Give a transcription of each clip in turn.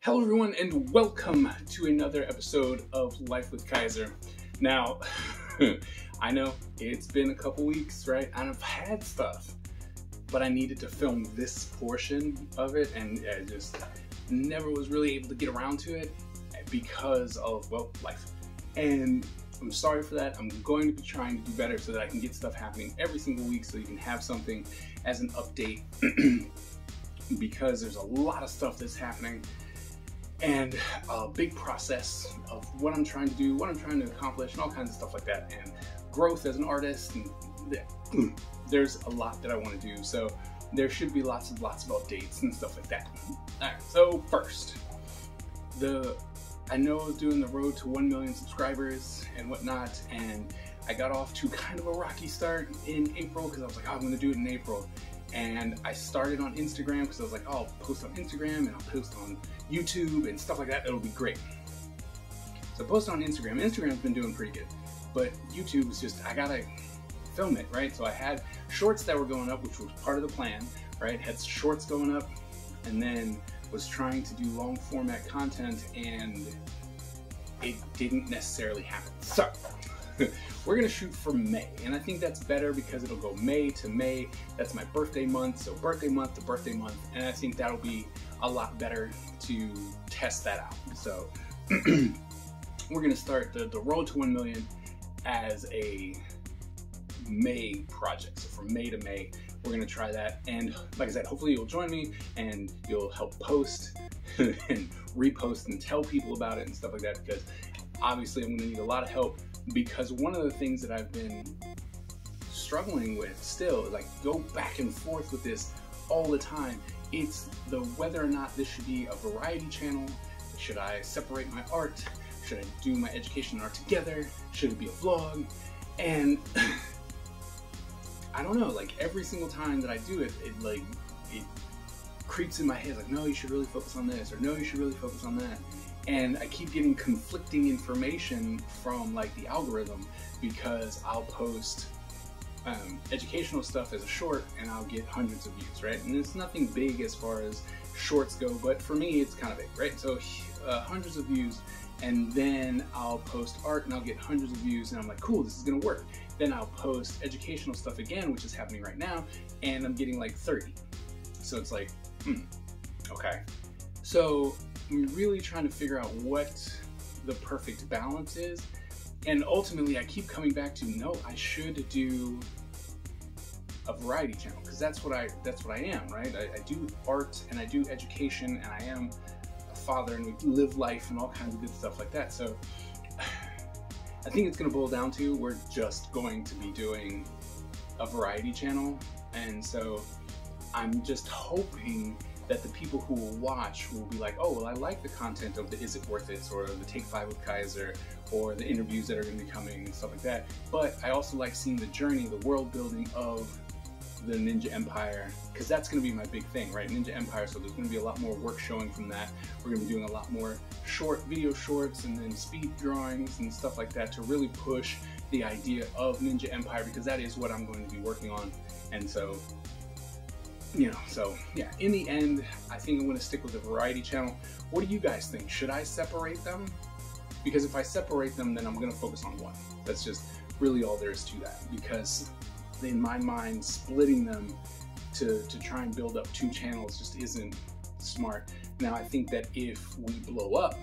Hello everyone and welcome to another episode of Life with Kaiser. Now, I know it's been a couple weeks, right? And I've had stuff, but I needed to film this portion of it and I just never was really able to get around to it because of, well, life. And I'm sorry for that. I'm going to be trying to do better so that I can get stuff happening every single week so you can have something as an update because there's a lot of stuff that's happening and a big process of what I'm trying to do, what I'm trying to accomplish, and all kinds of stuff like that, and growth as an artist, and there's a lot that I want to do, so there should be lots of updates and stuff like that. Alright, so first, I know I was doing the road to 1 million subscribers and whatnot, and I got off to kind of a rocky start in April because I was like, oh, I'm going to do it in April. And I started on Instagram because I was like, oh, I'll post on Instagram and I'll post on YouTube and stuff like that. It'll be great. So I posted on Instagram. Instagram's been doing pretty good. But YouTube was just, I gotta film it, right? So I had shorts that were going up, which was part of the plan, right? Had shorts going up and then was trying to do long format content and it didn't necessarily happen. So we're gonna shoot for May, and I think that's better because it'll go May to May. That's my birthday month, so birthday month to birthday month, and I think that'll be a lot better to test that out. So we're gonna start the road to 1 million as a May project. So from May to May, we're gonna try that, and like I said, hopefully you'll join me and you'll help post and repost and tell people about it and stuff like that, because obviously I'm gonna need a lot of help. Because one of the things that I've been struggling with still, like go back and forth with this all the time, it's the whether or not this should be a variety channel. Should I separate my art? Should I do my education and art together? Should it be a vlog? And I don't know, like every single time that I do it, it creeps in my head like, no, you should really focus on this, or no, you should really focus on that. And I keep getting conflicting information from like the algorithm because I'll post educational stuff as a short and I'll get hundreds of views, right? And it's nothing big as far as shorts go, but for me it's kind of big, right? So hundreds of views, and then I'll post art and I'll get hundreds of views and I'm like, cool, this is gonna work. Then I'll post educational stuff again, which is happening right now, and I'm getting like 30. So it's like, okay. So I'm really trying to figure out what the perfect balance is, and ultimately I keep coming back to, no, I should do a variety channel because that's what I am, right? I do art and I do education and I am a father and we live life and all kinds of good stuff like that. So I think it's going to boil down to we're just going to be doing a variety channel, and so I'm just hoping that the people who will watch will be like, oh, well, I like the content of the Is It Worth It, or the Take 5 with Kaiser, or the interviews that are going to be coming and stuff like that. But I also like seeing the journey, the world building of the Ninja Empire, because that's going to be my big thing, right? Ninja Empire, so there's going to be a lot more work showing from that. We're going to be doing a lot more video shorts and then speed drawings and stuff like that to really push the idea of Ninja Empire, because that is what I'm going to be working on. And so, you know, so yeah, in the end, I think I'm going to stick with the variety channel. What do you guys think? Should I separate them? Because if I separate them, then I'm going to focus on one. That's just really all there is to that, because in my mind, splitting them to try and build up two channels just isn't smart. Now, I think that if we blow up,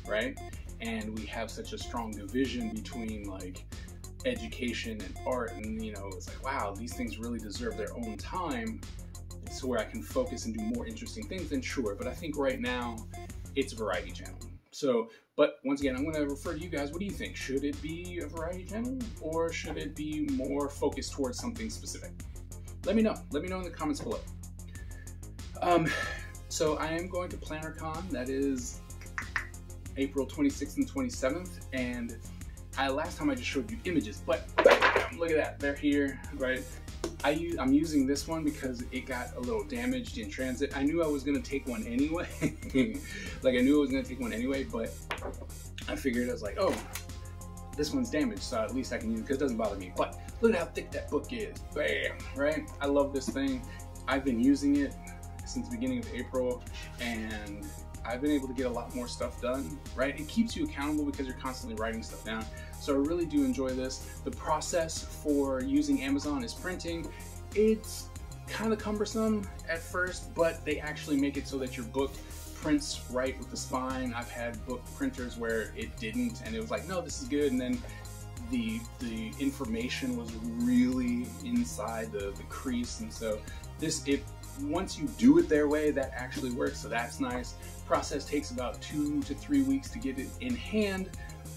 right, and we have such a strong division between like education and art, and you know, it's like, wow, these things really deserve their own time, so where I can focus and do more interesting things, then sure. But I think right now it's a variety channel. So, but once again, I'm going to refer to you guys. What do you think? Should it be a variety channel, or should it be more focused towards something specific? Let me know. Let me know in the comments below. So I am going to PlannerCon. That is April 26th and 27th. And last time I just showed you images, but bam, look at that. They're here, right? I'm using this one because it got a little damaged in transit. I knew I was going to take one anyway. Like I knew I was going to take one anyway, but I figured I was like, oh, this one's damaged, so at least I can use it because it doesn't bother me. But look at how thick that book is. Bam, right? I love this thing. I've been using it since the beginning of April, and I've been able to get a lot more stuff done, right? It keeps you accountable because you're constantly writing stuff down. So I really do enjoy this. The process for using Amazon is printing. It's kind of cumbersome at first, but they actually make it so that your book prints right with the spine. I've had book printers where it didn't, and it was like, no, this is good, and then the information was really inside the crease, and so once you do it their way, that actually works, so that's nice. Process takes about 2 to 3 weeks to get it in hand,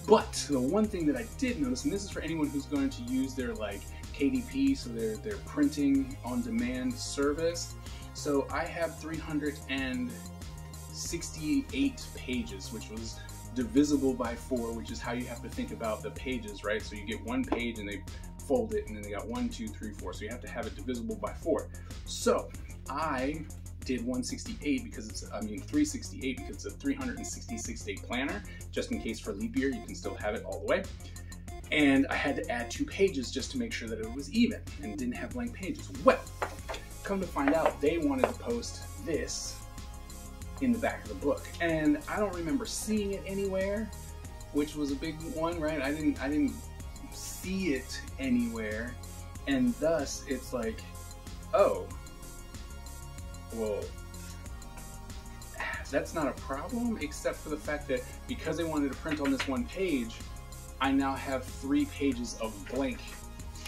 but the one thing that I did notice, and this is for anyone who's going to use their like KDP, so their printing on demand service. So I have 368 pages, which was divisible by 4, which is how you have to think about the pages, right? So you get one page and they fold it, and then they got 1, 2, 3, 4. So you have to have it divisible by 4. So I did 168 because it's, 368 because it's a 366-day planner, just in case for leap year, you can still have it all the way. And I had to add 2 pages just to make sure that it was even and didn't have blank pages. Well, come to find out, they wanted to post this in the back of the book, and I don't remember seeing it anywhere, which was a big one, right? I didn't see it anywhere, and thus it's like, oh, well, that's not a problem, except for the fact that because they wanted to print on this one page, I now have 3 pages of blank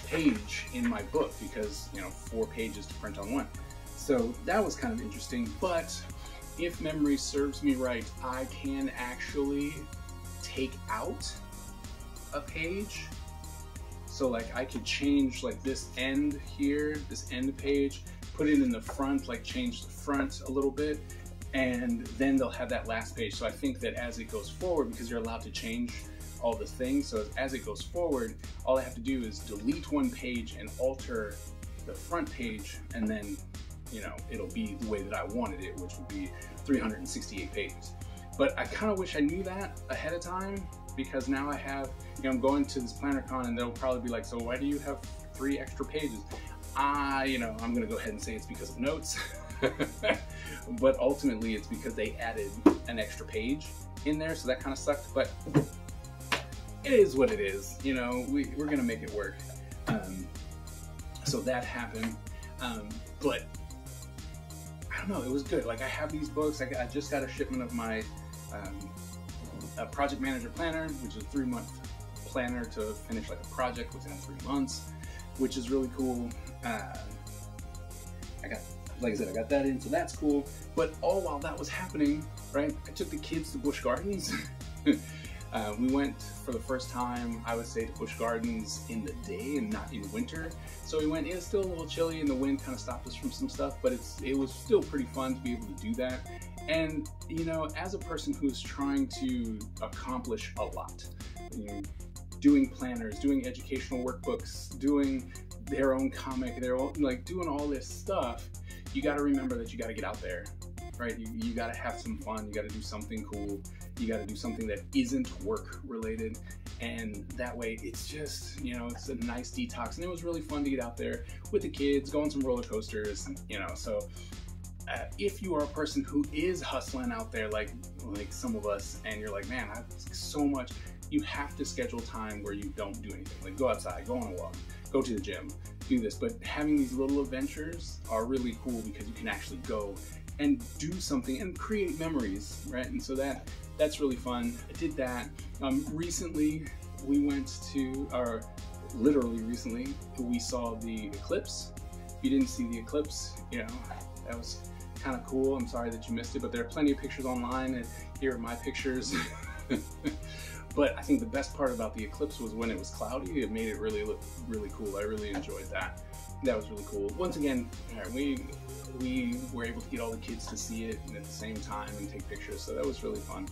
page in my book because, 4 pages to print on one. So that was kind of interesting, but if memory serves me right, I can actually take out a page. So like I could change like this end here, this end page, put it in the front, like change the front a little bit, and then they'll have that last page. So I think that as it goes forward, because you're allowed to change all the things, so as it goes forward, all I have to do is delete one page and alter the front page, and then it'll be the way that I wanted it, which would be 368 pages. But I kind of wish I knew that ahead of time, because now I have, I'm going to this planner con and they'll probably be like, so why do you have 3 extra pages? I'm gonna go ahead and say it's because of notes, but ultimately it's because they added an extra page in there, so that kind of sucked, but it is what it is, we're gonna make it work. So that happened, but I don't know, it was good. Like I have these books, I just got a shipment of my project manager planner, which is a 3-month planner to finish like a project within 3 months, which is really cool. Like I said, I got that in, so that's cool. But all while that was happening, right, I took the kids to Busch Gardens. We went for the first time, I would say, to Busch Gardens in the day and not in winter. So we went, it was still a little chilly and the wind kind of stopped us from some stuff, but it was still pretty fun to be able to do that. And, as a person who's trying to accomplish a lot, doing planners, doing educational workbooks, doing their own comic, doing all this stuff, you got to remember that you got to get out there, right? You got to have some fun. You got to do something cool. You got to do something that isn't work related. And that way it's just, it's a nice detox. And it was really fun to get out there with the kids, go on some roller coasters, so if you are a person who is hustling out there, like some of us, and you're like, man, I have so much, you have to schedule time where you don't do anything. Like go outside, go on a walk, go to the gym, do this. But having these little adventures are really cool because you can actually go and do something and create memories, right? And so that's really fun. I did that. Recently, we went to, or literally recently, we saw the eclipse. If you didn't see the eclipse, that was kind of cool. I'm sorry that you missed it, but there are plenty of pictures online, and here are my pictures. But I think the best part about the eclipse was when it was cloudy. It made it really look really cool. I really enjoyed that. That was really cool. Once again, we were able to get all the kids to see it at the same time and take pictures, so that was really fun.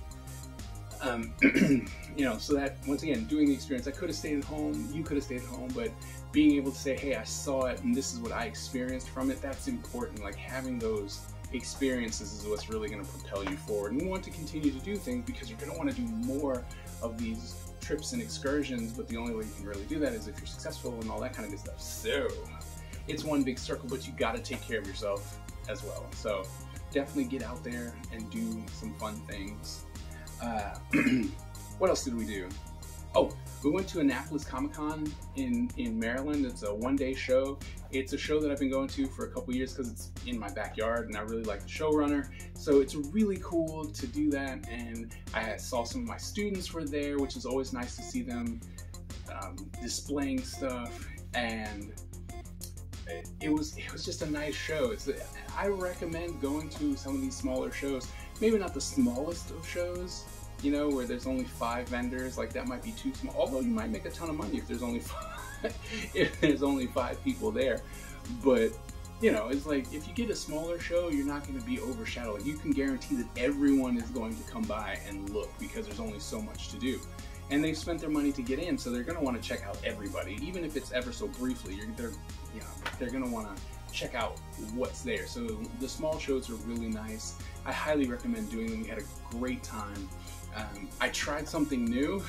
So that, once again, doing the experience, I could have stayed at home, you could have stayed at home, but being able to say, hey, I saw it and this is what I experienced from it, that's important. Like having those experiences is what's really going to propel you forward. And you want to continue to do things because you're going to want to do more of these trips and excursions, but the only way you can really do that is if you're successful and all that kind of good stuff. So it's one big circle, but you got to take care of yourself as well. So definitely get out there and do some fun things. What else did we do? Oh, we went to Annapolis Comic-Con in Maryland. It's a one-day show. It's a show that I've been going to for a couple years because it's in my backyard and I really like the showrunner. So it's really cool to do that. And I saw some of my students were there, which is always nice to see them displaying stuff. And it was just a nice show. I recommend going to some of these smaller shows. Maybe not the smallest of shows, you know, where there's only 5 vendors. Like, that might be too small. Although you might make a ton of money if there's only 5 people there. But you know, it's like if you get a smaller show, you're not going to be overshadowed. You can guarantee that everyone is going to come by and look because there's only so much to do. And they've spent their money to get in, so they're going to want to check out everybody, even if it's ever so briefly. They're going to want to check out what's there. So the small shows are really nice. I highly recommend doing them. We had a great time. I tried something new,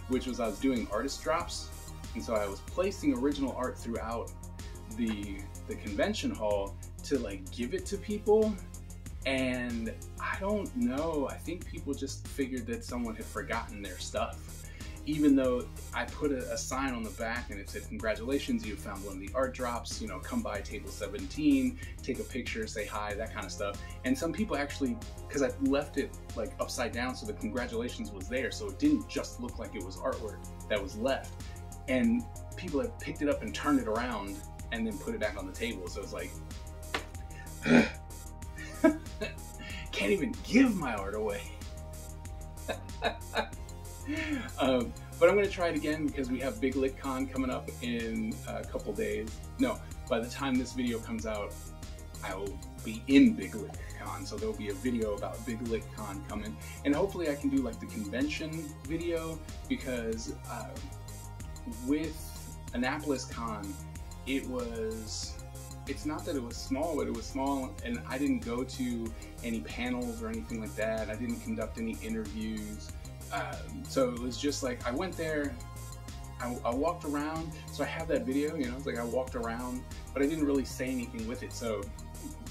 which was I was doing artist drops, and so I was placing original art throughout the convention hall to like give it to people. And I don't know, I think people just figured that someone had forgotten their stuff. Even though I put a sign on the back and it said, "Congratulations, you found one of the art drops, you know, come by table 17, take a picture, say hi," that kind of stuff. And some people actually, because I left it like upside down so the congratulations was there, so it didn't just look like it was artwork that was left. And people had picked it up and turned it around and then put it back on the table. So it's like, can't even give my art away. But I'm going to try it again because we have Big Lick Con coming up in a couple days. No, by the time this video comes out, I will be in Big Lick Con. So there'll be a video about Big Lick Con coming. And hopefully I can do like the convention video, because with Annapolis Con, it's not that it was small, but it was small, and I didn't go to any panels or anything like that. I didn't conduct any interviews. So it was just like, I went there, I walked around, so I have that video, you know, it's like I walked around, but I didn't really say anything with it. So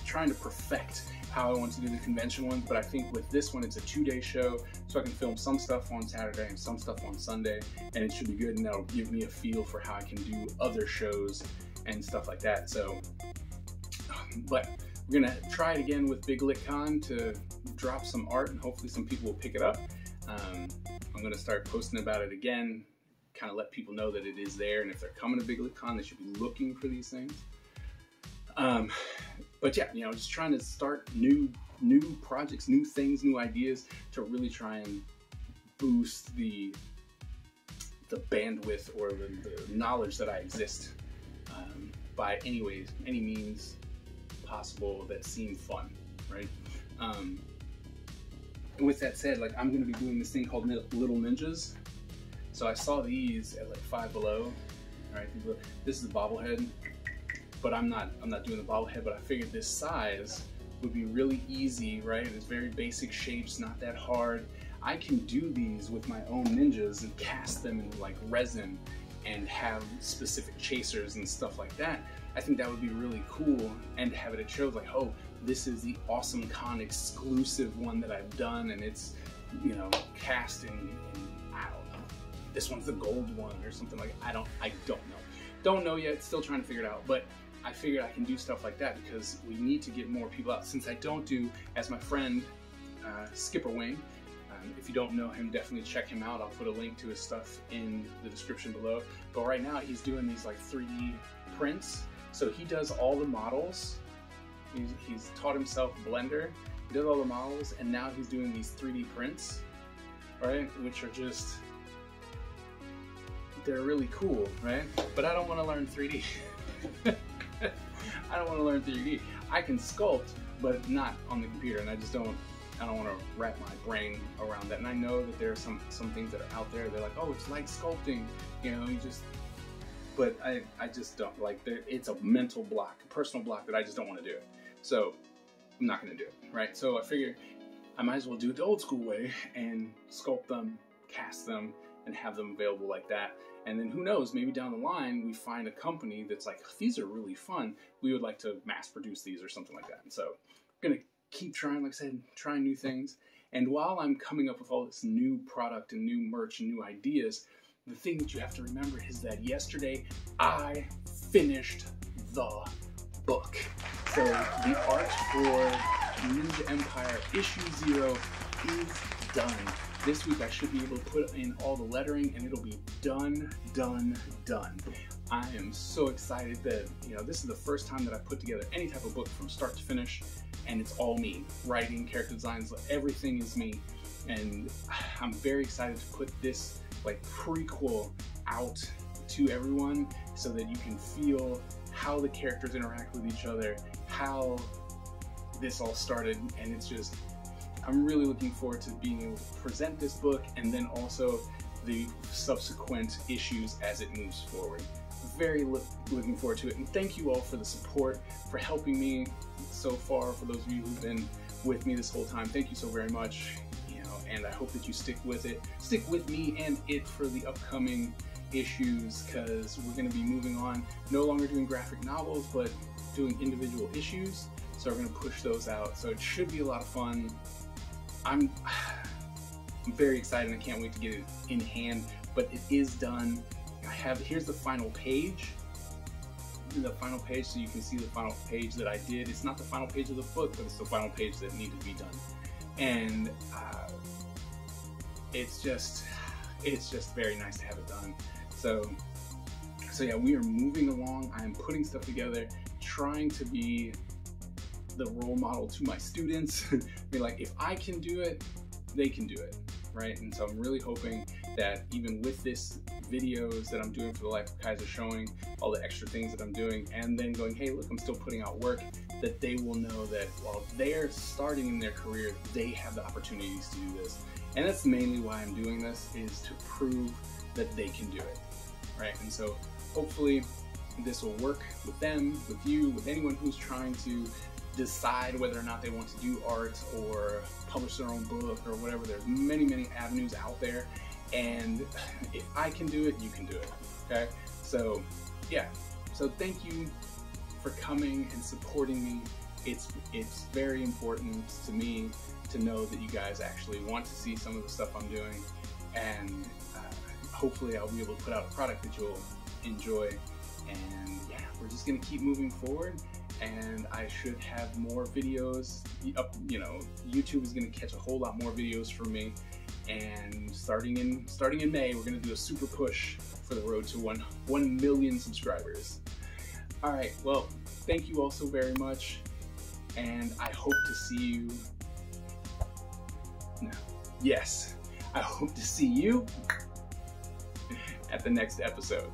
trying to perfect how I want to do the convention one, but I think with this one, it's a 2-day show, so I can film some stuff on Saturday and some stuff on Sunday, and it should be good, and that'll give me a feel for how I can do other shows and stuff like that. So, but we're gonna try it again with Big Lick Con to drop some art, and hopefully some people will pick it up. I'm gonna start posting about it again, kind of let people know that it is there, and if they're coming to Big Lick Con, they should be looking for these things. But yeah, you know, just trying to start new projects, new things, new ideas to really try and boost the bandwidth or the knowledge that I exist by any means possible that seem fun, right? With that said, like, I'm going to be doing this thing called Little Ninjas. So I saw these at like Five Below. All right, this is a bobblehead, but I'm not doing the bobblehead. But I figured this size would be really easy, right? It's very basic shapes, not that hard. I can do these with my own ninjas and cast them in like resin and have specific chasers and stuff like that. I think that would be really cool, and to have it at shows like, oh, this is the Awesome Con exclusive one that I've done, and it's, you know, cast in I don't know, this one's the gold one or something like that. I don't know yet, still trying to figure it out, but I figured I can do stuff like that because we need to get more people out. Since I don't do, as my friend Skipper Wing, if you don't know him, definitely check him out. I'll put a link to his stuff in the description below. But right now he's doing these like 3D prints. So he does all the models. He's taught himself Blender. He does all the models, and now he's doing these 3D prints, right? Which are just, they're really cool, right? But I don't want to learn 3D. I don't want to learn 3D. I can sculpt, but not on the computer, and I don't want to wrap my brain around that. And I know that there are some things that are out there. They're like, oh, it's like sculpting, you know, but I just don't, like, it's a mental block, a personal block that I just don't want to do. So I'm not going to do it, right? So I figured I might as well do it the old school way and sculpt them, cast them, and have them available like that. And then who knows, maybe down the line we find a company that's like, these are really fun, we would like to mass produce these or something like that. And so I'm going to keep trying, like I said, trying new things. And while I'm coming up with all this new product and new merch and new ideas, the thing that you have to remember is that yesterday I finished the book. So the art for Ninja Empire Issue 0 is done. This week I should be able to put in all the lettering and it'll be done. I am so excited that, this is the first time that I put together any type of book from start to finish, and it's all me. Writing, character designs, everything is me. And I'm very excited to put this like prequel out to everyone so that you can feel how the characters interact with each other, how this all started, and it's just, I'm really looking forward to being able to present this book and then also the subsequent issues as it moves forward. Very looking forward to it, and thank you all for the support, for helping me so far. For those of you who've been with me this whole time, thank you so very much. And I hope that you stick with me and it for the upcoming issues, because we're going to be moving on, no longer doing graphic novels, but doing individual issues. So we're going to push those out. So it should be a lot of fun. I'm very excited. I can't wait to get it in hand, but it is done. Here's the final page. So you can see the final page that I did. It's not the final page of the book, but it's the final page that needed to be done. And it's just very nice to have it done. So yeah, we are moving along. I am putting stuff together, trying to be the role model to my students. Be like, if I can do it, they can do it, right? And so I'm really hoping that even with this videos that I'm doing for the Life of Kaiser, showing all the extra things that I'm doing, and then going, hey, look, I'm still putting out work, that they will know that while they're starting in their career, they have the opportunities to do this. And that's mainly why I'm doing this, is to prove that they can do it, right? And so hopefully this will work with them, with you, with anyone who's trying to decide whether or not they want to do art or publish their own book or whatever. There's many avenues out there, and if I can do it, you can do it, okay? So yeah, so thank you for coming and supporting me. It's very important to me to know that you guys actually want to see some of the stuff I'm doing, and hopefully I'll be able to put out a product that you'll enjoy. And yeah, we're just gonna keep moving forward, and I should have more videos up. YouTube is gonna catch a whole lot more videos from me, and starting in May, we're gonna do a super push for the road to 1 million subscribers. All right, well, thank you all so very much, and I hope to see you. I hope to see you at the next episode.